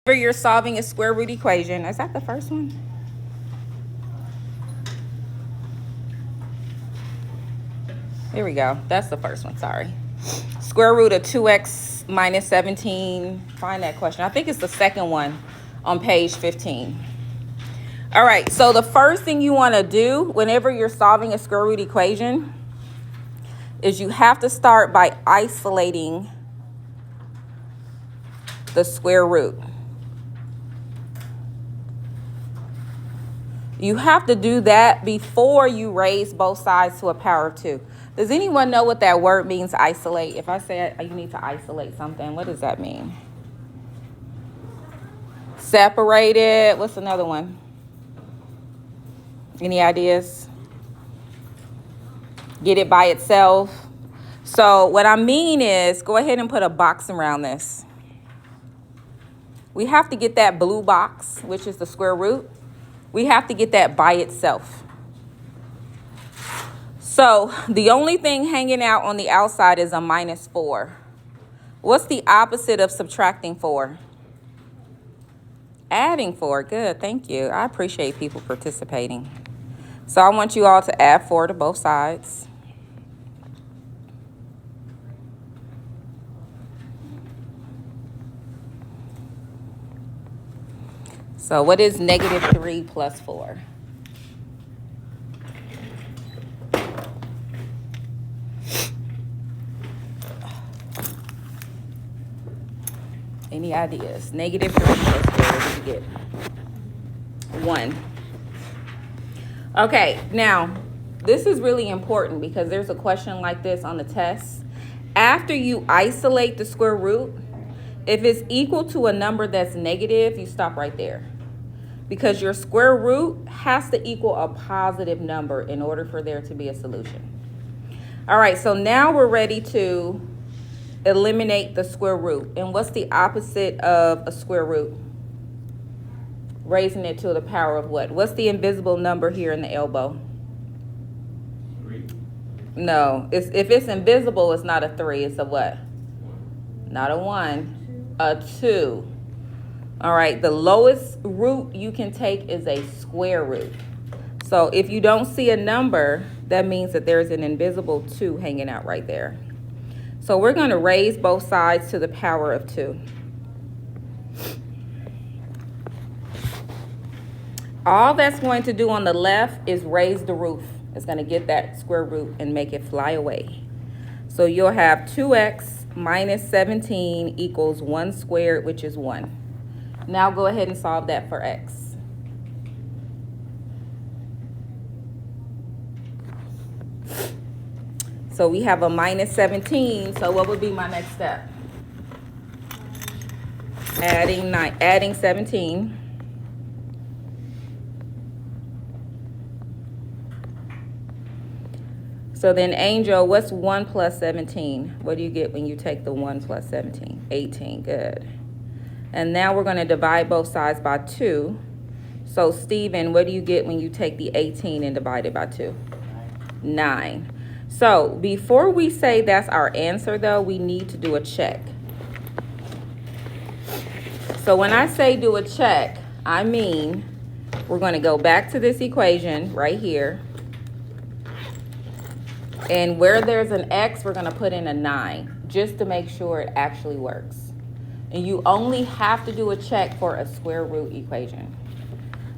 Whenever you're solving a square root equation, is that the first one? Here we go. That's the first one, sorry. Square root of 2x minus 17. Find that question. I think it's the second one on page 15. All right, so the first thing you want to do whenever you're solving a square root equation is you have to start by isolating the square root. You have to do that before you raise both sides to a power of 2. Does anyone know what that word means, isolate? If I say you need to isolate something, what does that mean? Separate it. What's another one? Any ideas? Get it by itself. So what I mean is, go ahead and put a box around this. We have to get that blue box, which is the square root. We have to get that by itself. So the only thing hanging out on the outside is a minus 4. What's the opposite of subtracting 4? Adding 4. Good, thank you. I appreciate people participating. So I want you all to add 4 to both sides. So what is negative 3 plus 4? Any ideas? Negative 3 plus 4, what did you get? 1. Okay, now, this is really important because there's a question like this on the test. After you isolate the square root, if it's equal to a number that's negative, you stop right there. Because your square root has to equal a positive number in order for there to be a solution. All right, so now we're ready to eliminate the square root. And what's the opposite of a square root? Raising it to the power of what? What's the invisible number here in the elbow? 3. No, if it's invisible, it's not a 3. It's a what? 1. Not a 1, a 2. All right, the lowest root you can take is a square root. So if you don't see a number, that means that there's an invisible 2 hanging out right there. So we're going to raise both sides to the power of 2. All that's going to do on the left is raise the roof. It's going to get that square root and make it fly away. So you'll have 2x minus 17 equals 1 squared, which is 1. Now go ahead and solve that for x. So we have a minus 17. So what would be my next step? Adding 17. So then, Angel, what's 1 plus 17? What do you get when you take the 1 plus 17? 18. Good. And now we're going to divide both sides by 2. So, Stephen, what do you get when you take the 18 and divide it by 2? 9. So, before we say that's our answer, though, we need to do a check. So, when I say do a check, I mean we're going to go back to this equation right here. And where there's an x, we're going to put in a 9 just to make sure it actually works. And you only have to do a check for a square root equation.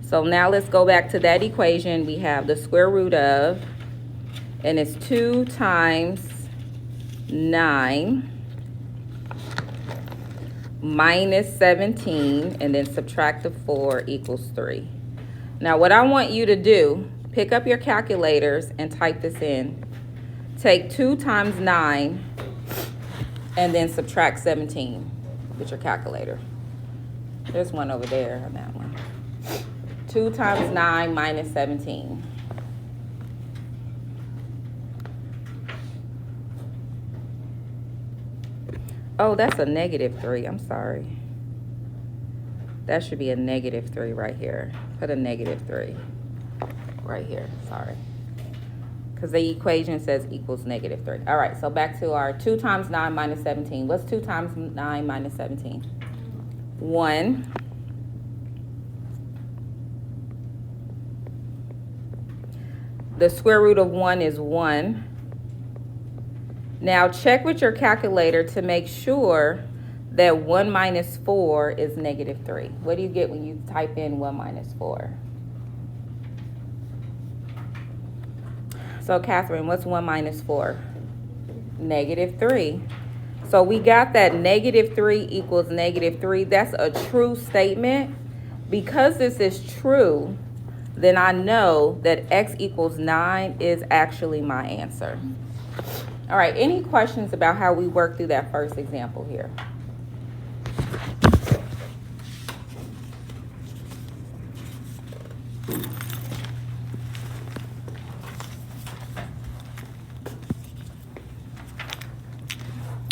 So now let's go back to that equation. We have the square root of, and it's 2 times 9 minus 17, and then subtract the 4 equals 3. Now what I want you to do, pick up your calculators and type this in. Take 2 times 9 and then subtract 17 with your calculator. There's one over there on that one. 2 times 9 minus 17. Oh, that's a negative 3. I'm sorry. That should be a negative 3 right here. Put a negative 3 right here. Sorry. Because the equation says equals negative 3. All right, so back to our 2 times 9 minus 17. What's 2 times 9 minus 17? 1. The square root of 1 is 1. Now check with your calculator to make sure that 1 minus 4 is negative 3. What do you get when you type in 1 minus 4? So Catherine, what's 1 minus 4? Negative 3. So we got that negative 3 equals negative 3. That's a true statement. Because this is true, then I know that x equals 9 is actually my answer. All right, any questions about how we work through that first example here?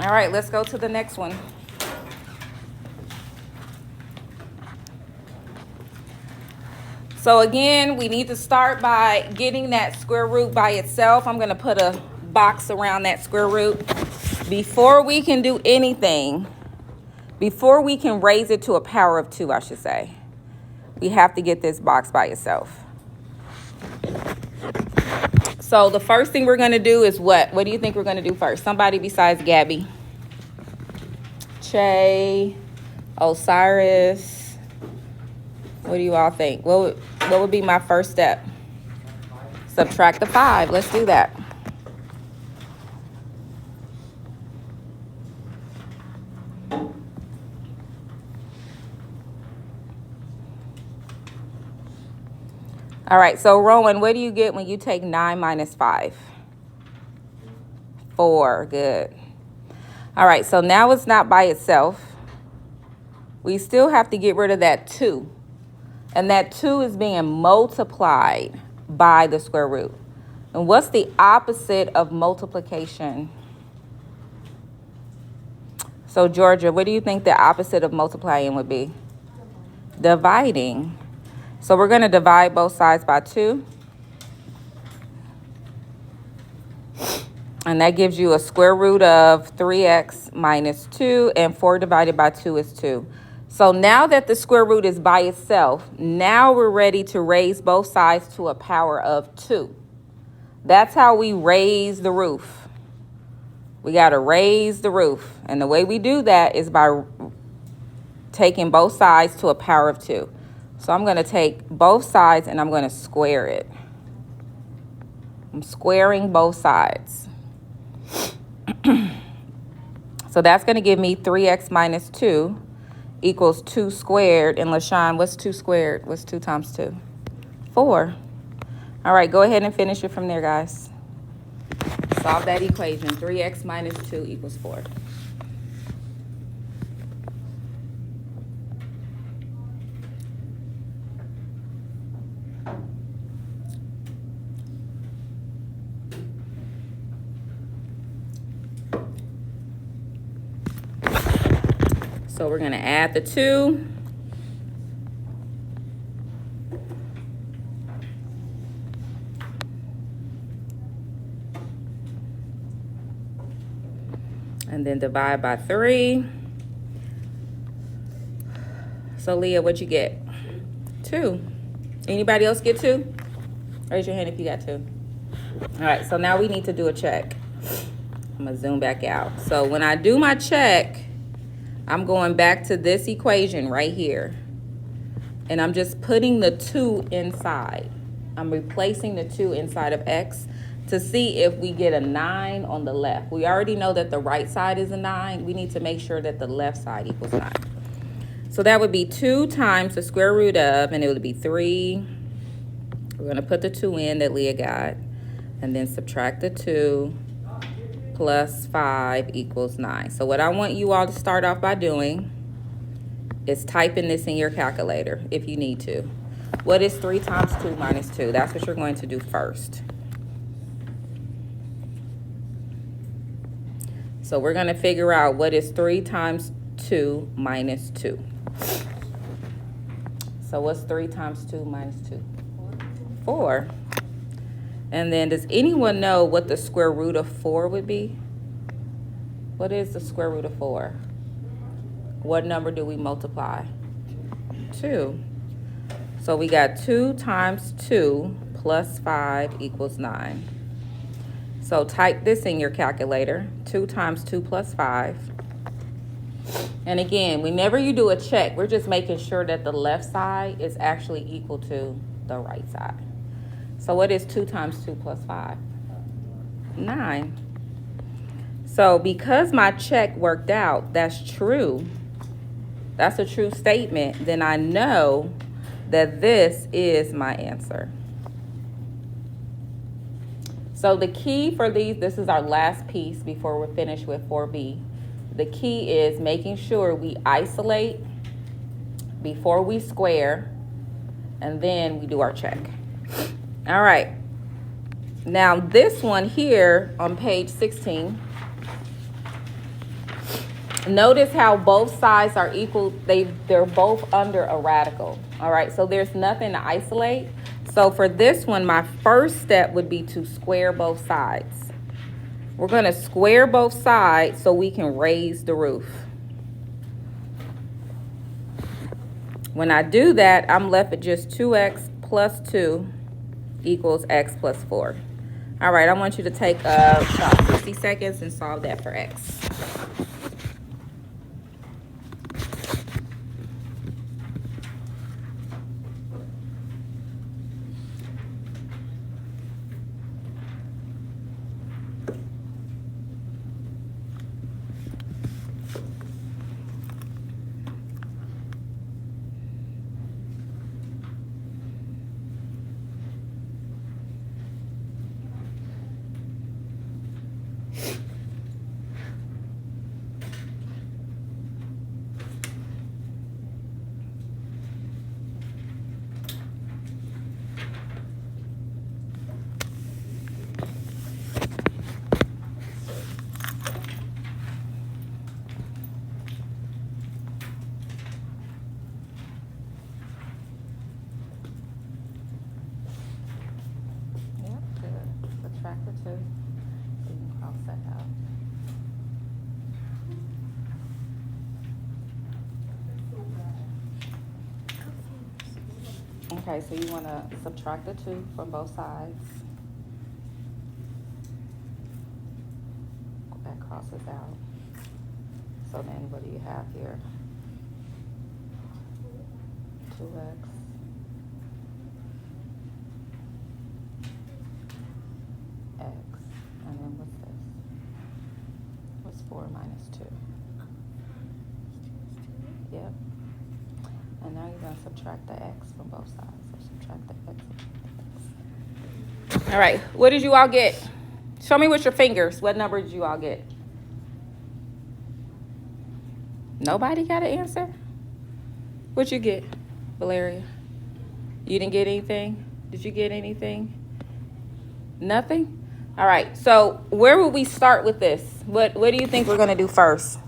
All right, let's go to the next one. So again, we need to start by getting that square root by itself. I'm going to put a box around that square root. Before we can do anything, before we can raise it to a power of 2, I should say, we have to get this box by itself. So the first thing we're going to do is what? What do you think we're going to do first? Somebody besides Gabby. Che, Osiris. What do you all think? What would be my first step? Subtract the 5. Let's do that. All right, so Rowan, what do you get when you take 9 minus 5? 4, good. All right, so now it's not by itself. We still have to get rid of that 2. And that 2 is being multiplied by the square root. And what's the opposite of multiplication? So Georgia, what do you think the opposite of multiplying would be? Dividing. So we're going to divide both sides by 2. And that gives you a square root of 3x minus 2. And 4 divided by 2 is 2. So now that the square root is by itself, now we're ready to raise both sides to a power of 2. That's how we raise the roof. We got to raise the roof. And the way we do that is by taking both sides to a power of 2. So I'm going to take both sides and I'm going to square it. I'm squaring both sides. So that's going to give me 3x minus 2 equals 2 squared. And LaShawn, what's 2 squared? What's 2 times 2? 4. All right, go ahead and finish it from there, guys. Solve that equation. 3x minus 2 equals 4. So we're going to add the 2. And then divide by 3. So Leah, what'd you get? 2. Anybody else get 2? Raise your hand if you got 2. All right, so now we need to do a check. I'm going to zoom back out. So when I do my check, I'm going back to this equation right here. And I'm just putting the 2 inside. I'm replacing the 2 inside of x to see if we get a 9 on the left. We already know that the right side is a 9. We need to make sure that the left side equals 9. So that would be 2 times the square root of, and it would be 3. We're going to put the 2 in that Leah got. And then subtract the 2. Plus 5 equals 9. So what I want you all to start off by doing is typing this in your calculator if you need to. What is 3 times 2 minus 2? That's what you're going to do first. So we're going to figure out what is 3 times 2 minus 2. So what's 3 times 2 minus 2? 4. And then does anyone know what the square root of 4 would be? What is the square root of 4? What number do we multiply? 2. So we got 2 times 2 plus 5 equals 9. So type this in your calculator. 2 times 2 plus 5. And again, whenever you do a check, we're just making sure that the left side is actually equal to the right side. So what is 2 times 2 plus 5? 9. So because my check worked out, that's true. That's a true statement. Then I know that this is my answer. So the key for these, this is our last piece before we're finished with 4B. The key is making sure we isolate before we square, and then we do our check. All right. Now this one here on page 16, notice how both sides are equal. They're both under a radical. All right, so there's nothing to isolate. So for this one, my first step would be to square both sides. We're going to square both sides so we can raise the roof. When I do that, I'm left with just 2x plus 2 equals x plus 4. All right, I want you to take about 60 seconds and solve that for x. Subtract the 2, so you can cross that out. Okay, so you want to subtract the 2 from both sides. That crosses out. So then what do you have here? 2x. And then what's this? What's 4 minus 2? Yep. And now you're going to subtract the x from both sides. So subtract the x. All right. What did you all get? Show me with your fingers. What number did you all get? Nobody got an answer? What'd you get, Valeria? You didn't get anything? Did you get anything? Nothing? All right, so where will we start with this? What do you think we're going to do first?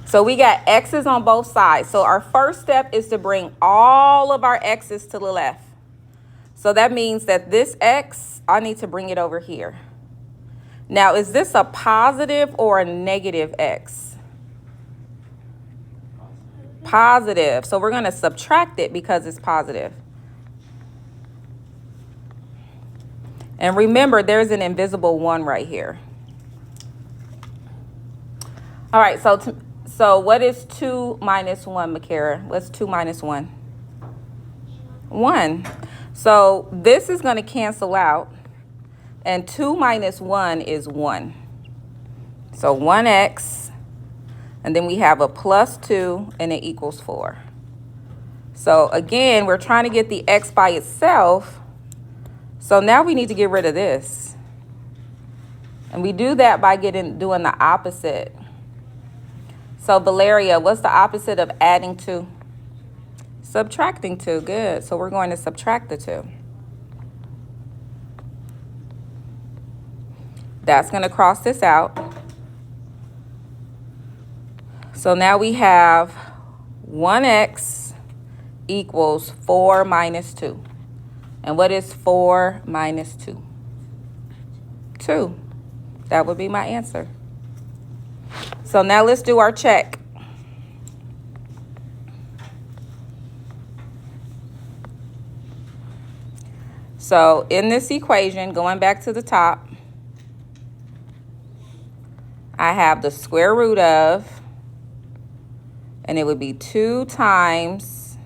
So we got x's on both sides. So our first step is to bring all of our x's to the left. So that means that this x, I need to bring it over here. Now, is this a positive or a negative x? Positive. So we're going to subtract it because it's positive. And remember, there's an invisible 1 right here. All right, so what is 2 minus 1, Makara? What's 2 minus 1? 1. So this is going to cancel out. And 2 minus 1 is 1. So 1x. And then we have a plus 2, and it equals 4. So again, we're trying to get the x by itself. So now we need to get rid of this. And we do that by doing the opposite. So Valeria, what's the opposite of adding 2? Subtracting 2. Good. So we're going to subtract the 2. That's going to cross this out. So now we have 1x equals 4 minus 2. And what is 4 minus 2? 2. That would be my answer. So now let's do our check. So in this equation, going back to the top, I have the square root of, and it would be 2 times,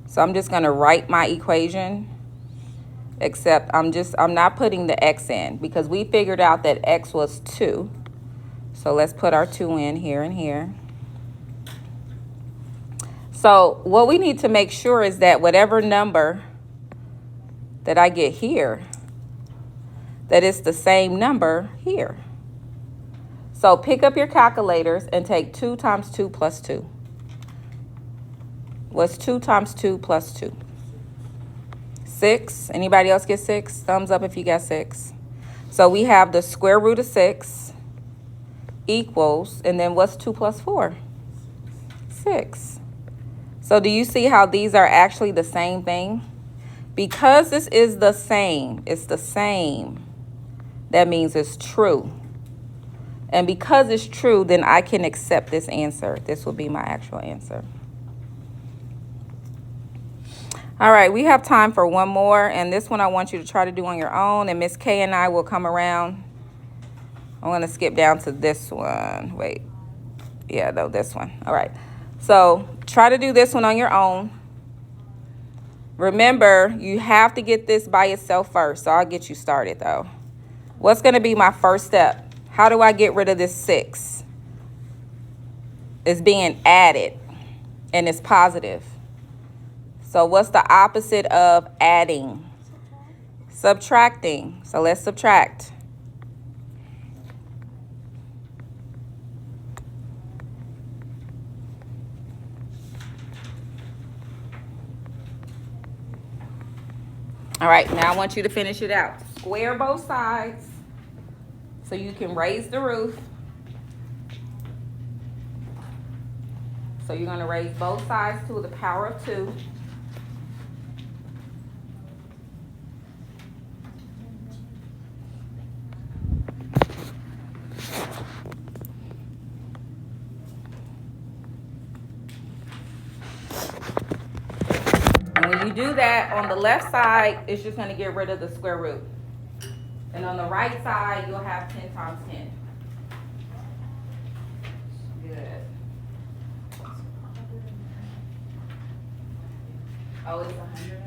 so I'm just gonna write my equation, except I'm not putting the x in because we figured out that x was 2. So let's put our 2 in here and here. So what we need to make sure is that whatever number that I get here, that it's the same number here. So pick up your calculators and take 2 times 2 plus 2. What's 2 times 2 plus 2? 6. Anybody else get 6? Thumbs up if you got 6. So we have the square root of 6 equals, and then what's 2 plus 4? 6. So do you see how these are actually the same thing? Because this is the same, it's the same, that means it's true. And because it's true, then I can accept this answer. This will be my actual answer. All right, we have time for one more, and this one I want you to try to do on your own, and Miss K and I will come around. I'm going to skip down to this one. Wait. Yeah, no, this one. All right. So try to do this one on your own. Remember, you have to get this by itself first, so I'll get you started, though. What's going to be my first step? How do I get rid of this 6? It's being added, and it's positive. So what's the opposite of adding? Subtracting. So let's subtract. All right, now I want you to finish it out. Square both sides so you can raise the roof. So you're going to raise both sides to the power of 2. And when you do that, on the left side, it's just going to get rid of the square root. And on the right side, you'll have 10 times 10. Good. Oh, it's 101.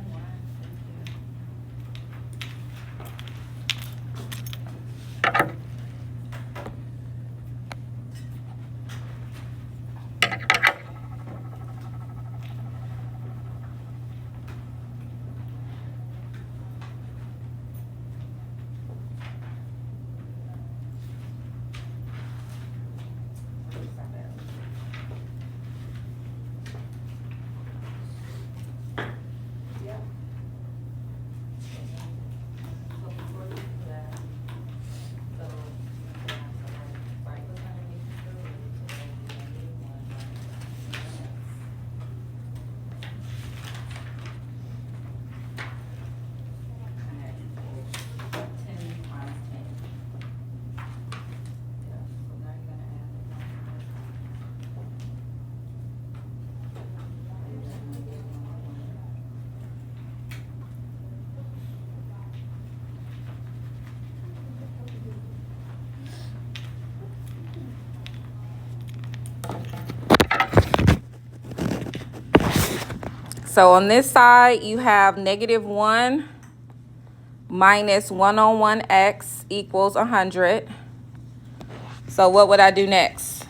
So on this side, you have -1 minus 1 on 1x equals 100. So what would I do next?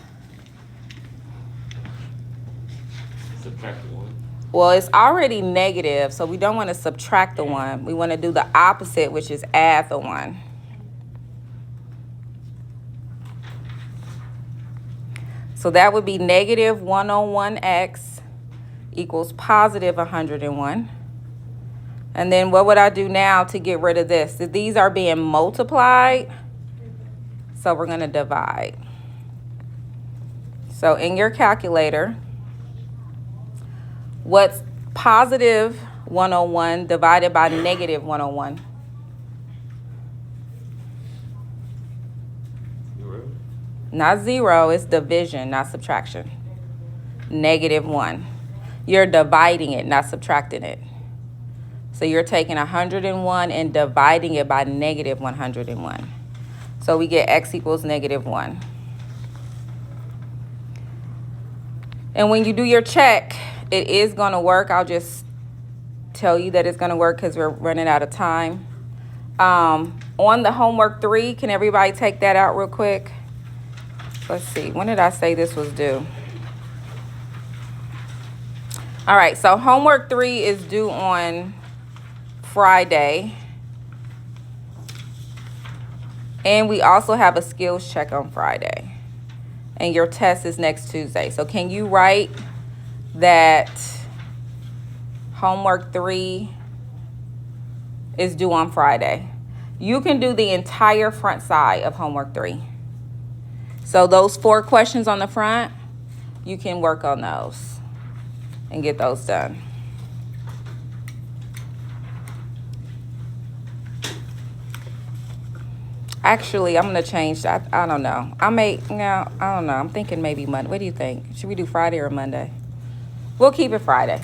Subtract the 1. Well, it's already negative, so we don't want to subtract the 1. We want to do the opposite, which is add the 1. So that would be -1 on 1x equals positive 101. And then what would I do now to get rid of this? These are being multiplied, so we're going to divide. So in your calculator, what's positive 101 divided by negative 101? 0. Not 0, it's division, not subtraction. -1. You're dividing it, not subtracting it. So you're taking 101 and dividing it by negative 101. So we get x equals -1. And when you do your check, it is going to work. I'll just tell you that it's going to work because we're running out of time. On the homework 3, can everybody take that out real quick? Let's see. When did I say this was due? All right. So homework 3 is due on Friday. And we also have a skills check on Friday. And your test is next Tuesday. So can you write that homework 3 is due on Friday? You can do the entire front side of homework 3. So those 4 questions on the front, you can work on those and get those done. Actually, I'm going to change that. I don't know. I don't know. I'm thinking maybe Monday. What do you think? Should we do Friday or Monday? We'll keep it Friday.